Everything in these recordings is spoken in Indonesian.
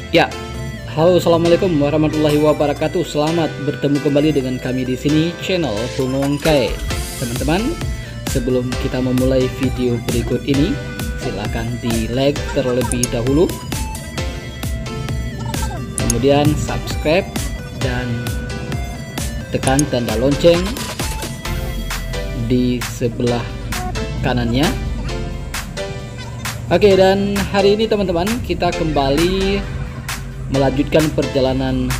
Ya, halo, assalamualaikum warahmatullahi wabarakatuh. Selamat bertemu kembali dengan kami di sini, channel Pungongkai. Teman-teman, sebelum kita memulai video berikut ini, silakan di like terlebih dahulu, kemudian subscribe dan tekan tanda lonceng di sebelah kanannya. Oke, dan hari ini teman-teman kita kembali melanjutkan perjalanan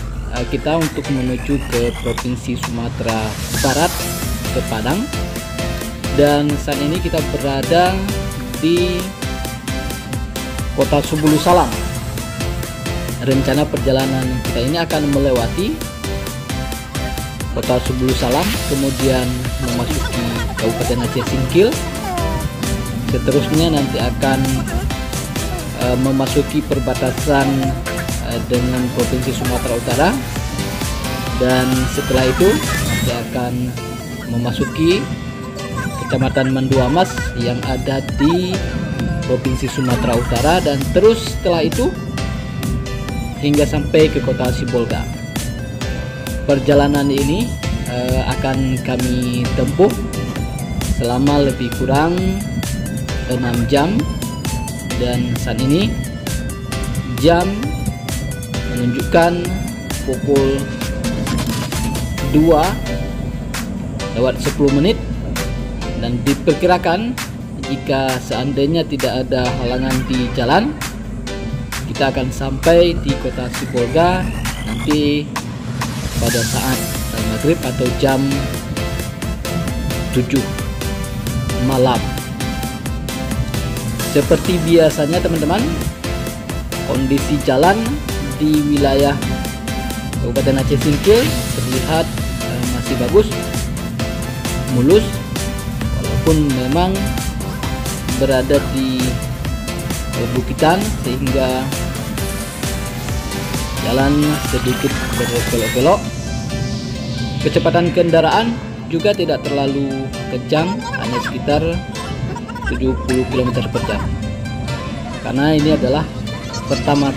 kita untuk menuju ke Provinsi Sumatera Barat, ke Padang. Dan saat ini kita berada di Kota Sebulu Salam. Rencana perjalanan kita ini akan melewati Kota Sebulu Salam, kemudian memasuki Kabupaten Aceh Singkil. Seterusnya nanti akan memasuki perbatasan dengan Provinsi Sumatera Utara, dan setelah itu nanti akan memasuki Kecamatan Manduamas yang ada di Provinsi Sumatera Utara, dan terus setelah itu hingga sampai ke Kota Sibolga. Perjalanan ini akan kami tempuh selama lebih kurang 6 jam, dan saat ini jam menunjukkan pukul 2:10, dan diperkirakan jika seandainya tidak ada halangan di jalan, kita akan sampai di Kota Sibolga nanti pada saat maghrib atau jam 7 malam. Seperti biasanya teman-teman, kondisi jalan di wilayah Kabupaten Aceh Singkil terlihat masih bagus, mulus, walaupun memang berada di bukitan sehingga jalan sedikit berbelok-belok. Kecepatan kendaraan juga tidak terlalu kencang, hanya sekitar 70 km per jam. Karena ini adalah pertama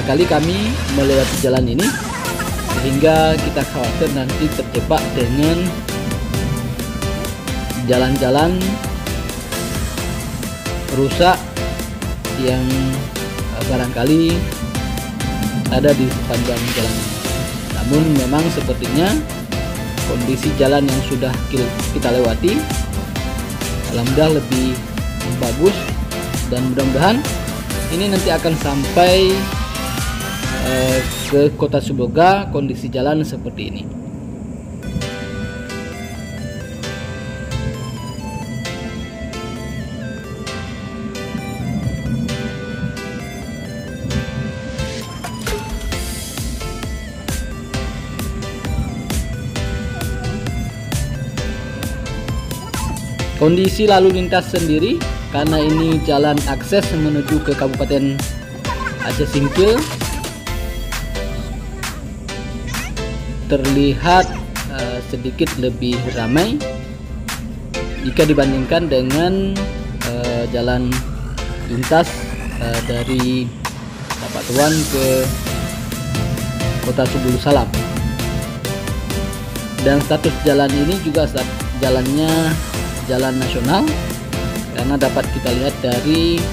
kali kami melewati jalan ini, sehingga kita khawatir nanti terjebak dengan jalan-jalan rusak yang barangkali ada di sepanjang jalan ini. Namun memang sepertinya kondisi jalan yang sudah kita lewati alhamdulillah lebih bagus, dan mudah-mudahan ini nanti akan sampai ke Kota Sibolga kondisi jalan seperti ini. Kondisi lalu lintas sendiri, karena ini jalan akses menuju ke Kabupaten Aceh Singkil, terlihat sedikit lebih ramai jika dibandingkan dengan jalan lintas dari Tapatuan ke Kota Sebulu Salam. Dan status jalan ini juga jalannya jalan nasional, karena dapat kita lihat dari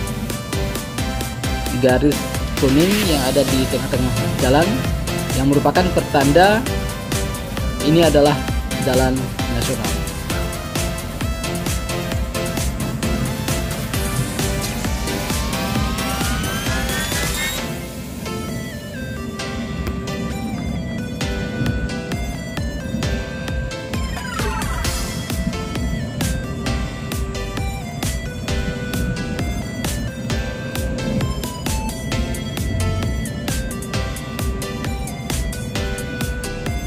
garis kuning yang ada di tengah-tengah jalan, yang merupakan pertanda ini adalah jalan nasional.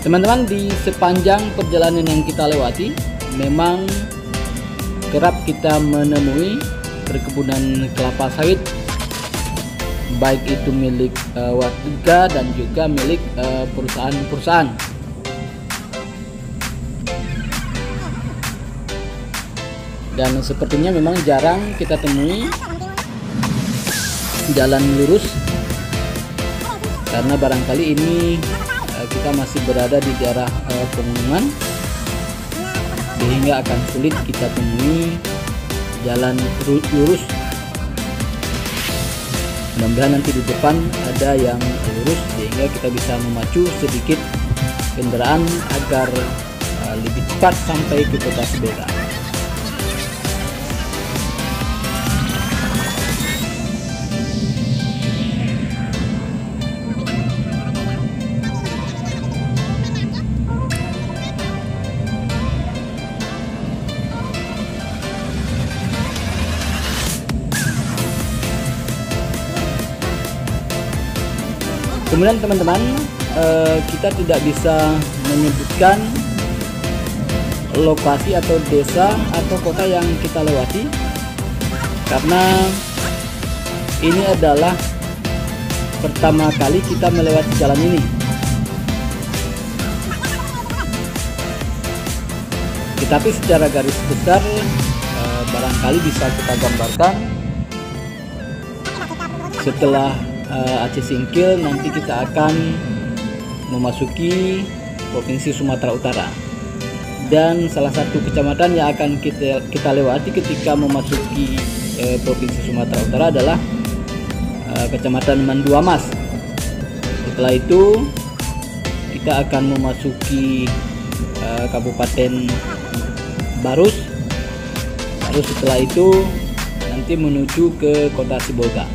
Teman-teman, di sepanjang perjalanan yang kita lewati memang kerap kita menemui perkebunan kelapa sawit, baik itu milik warga dan juga milik perusahaan-perusahaan. Dan sepertinya memang jarang kita temui jalan lurus karena barangkali ini kita masih berada di daerah pegunungan, sehingga akan sulit kita temui jalan lurus. Mudah-mudahan nanti di depan ada yang lurus sehingga kita bisa memacu sedikit kendaraan agar lebih cepat sampai ke kota Sibolga. Kemudian teman-teman, kita tidak bisa menyebutkan lokasi atau desa atau kota yang kita lewati karena ini adalah pertama kali kita melewati jalan ini. Tetapi secara garis besar barangkali bisa kita gambarkan setelah Aceh Singkil nanti kita akan memasuki Provinsi Sumatera Utara, dan salah satu kecamatan yang akan kita lewati ketika memasuki Provinsi Sumatera Utara adalah Kecamatan Mandua Mas. Setelah itu kita akan memasuki Kabupaten Barus, lalu setelah itu nanti menuju ke kota Sibolga.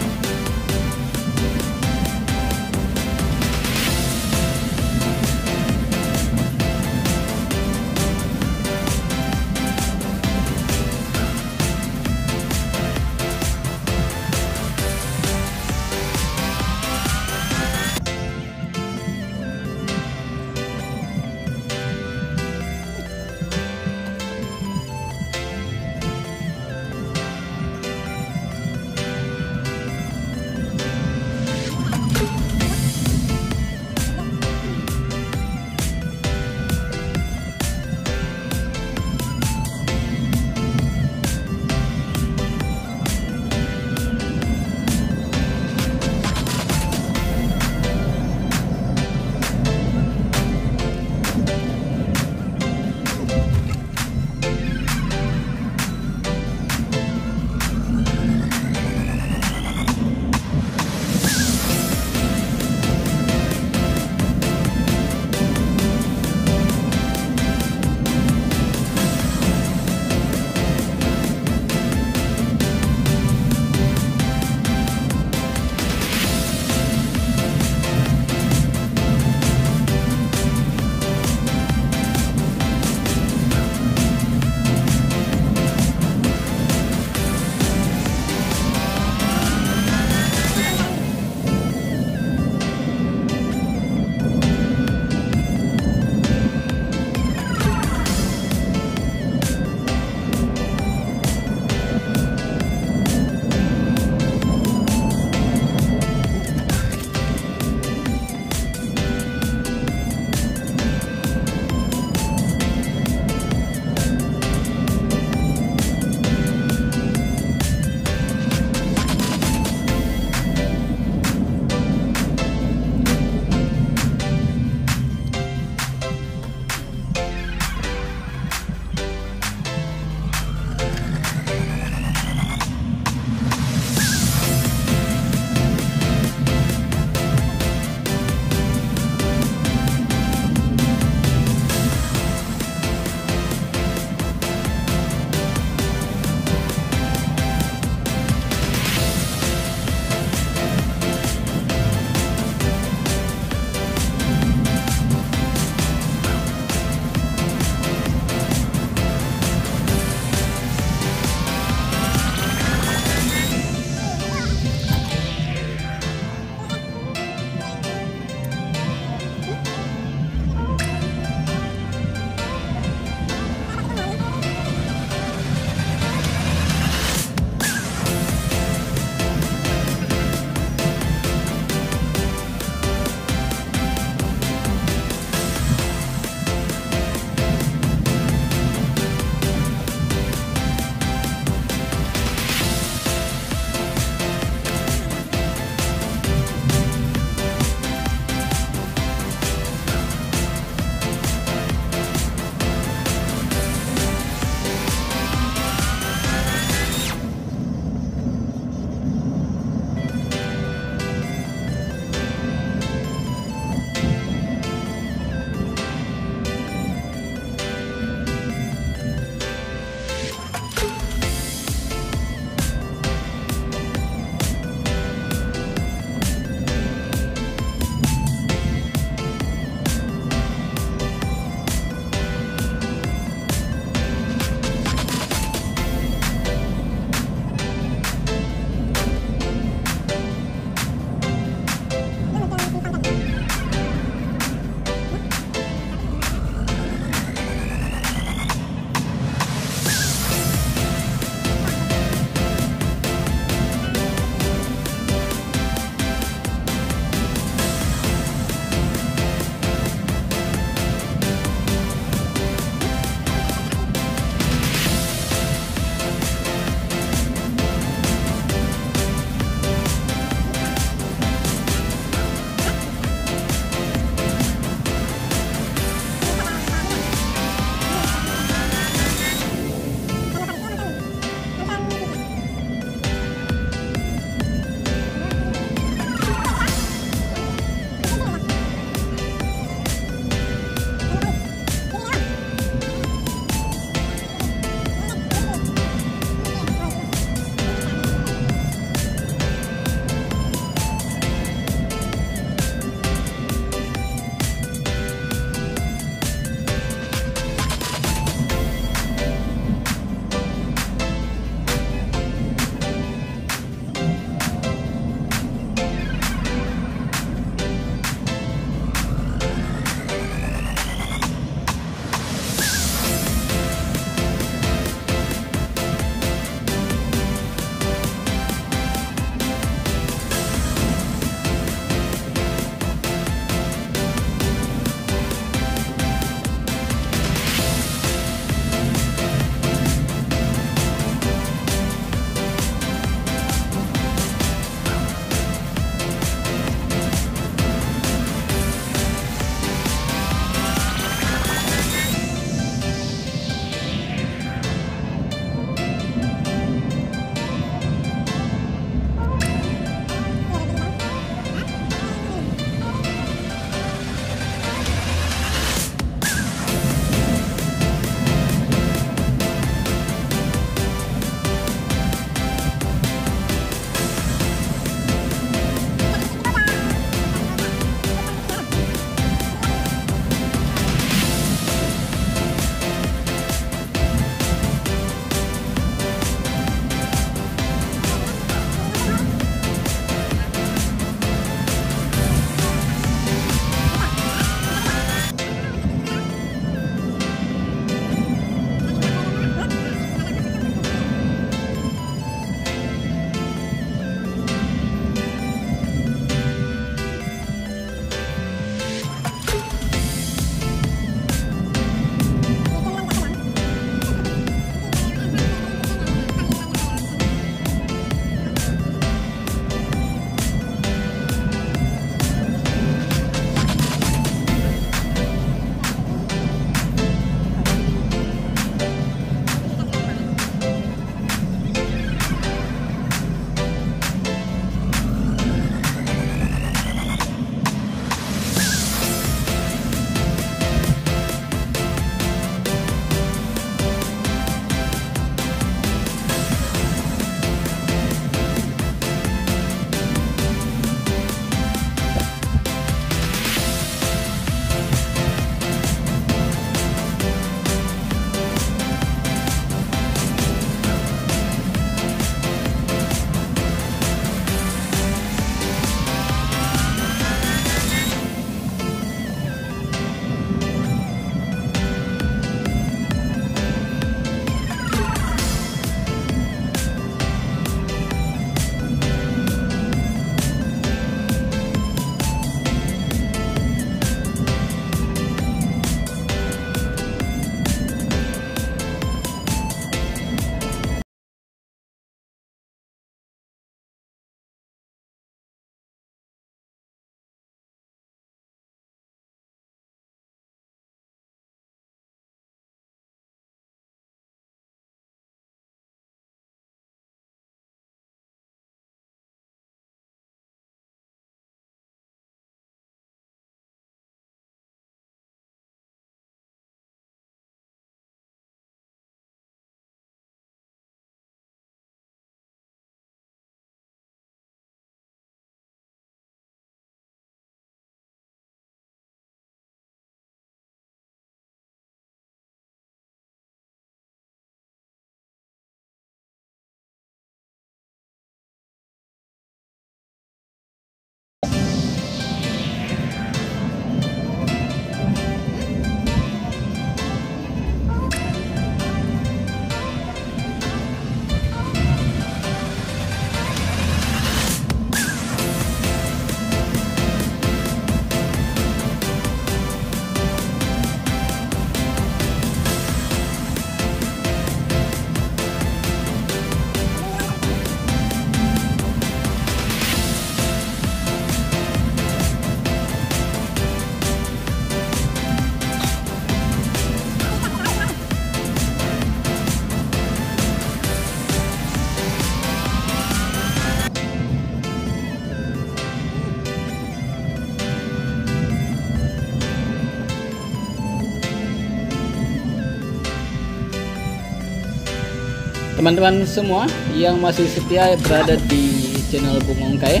Teman-teman semua yang masih setia berada di channel Bung Ongkai,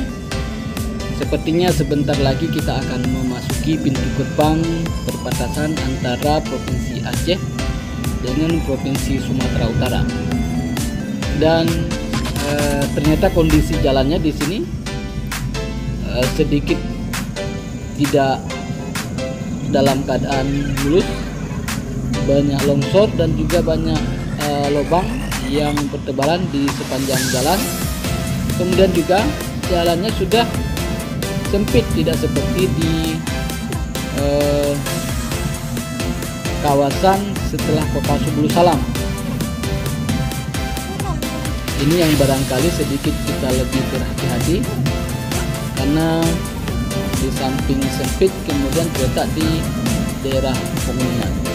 sepertinya sebentar lagi kita akan memasuki pintu gerbang perbatasan antara Provinsi Aceh dengan Provinsi Sumatera Utara. Dan ternyata kondisi jalannya di sini sedikit tidak dalam keadaan mulus, banyak longsor dan juga banyak lubang yang bertebaran di sepanjang jalan. Kemudian juga jalannya sudah sempit, tidak seperti di kawasan setelah Kota Subulu Salam. Ini yang barangkali sedikit kita lebih berhati-hati, karena di samping sempit kemudian terletak di daerah pegunungan.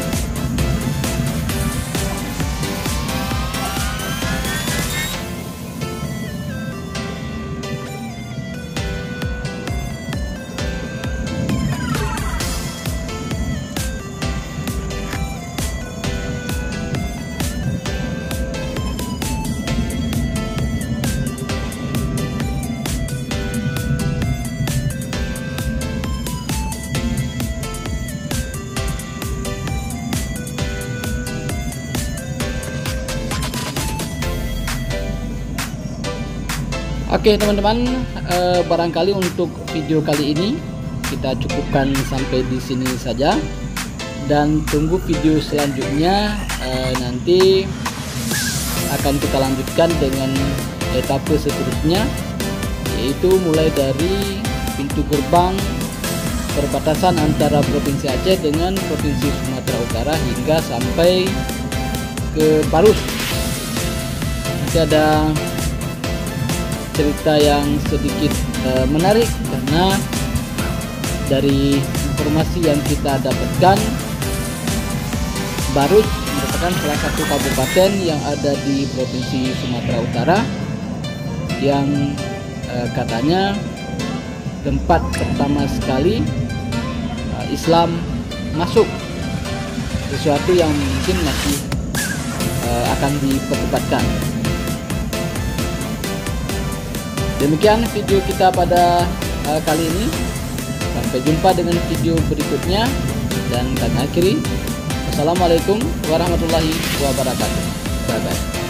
Oke teman-teman, barangkali untuk video kali ini kita cukupkan sampai di sini saja, dan tunggu video selanjutnya. Nanti akan kita lanjutkan dengan etape seterusnya, yaitu mulai dari pintu gerbang perbatasan antara Provinsi Aceh dengan Provinsi Sumatera Utara hingga sampai ke Parus. Nanti ada cerita yang sedikit menarik, karena dari informasi yang kita dapatkan, Parus merupakan salah satu kabupaten yang ada di Provinsi Sumatera Utara yang katanya tempat pertama sekali Islam masuk, sesuatu yang mungkin masih akan diperdebatkan. Demikian video kita pada kali ini. Sampai jumpa dengan video berikutnya, dan kami akhiri. Wassalamualaikum warahmatullahi wabarakatuh. Bye bye.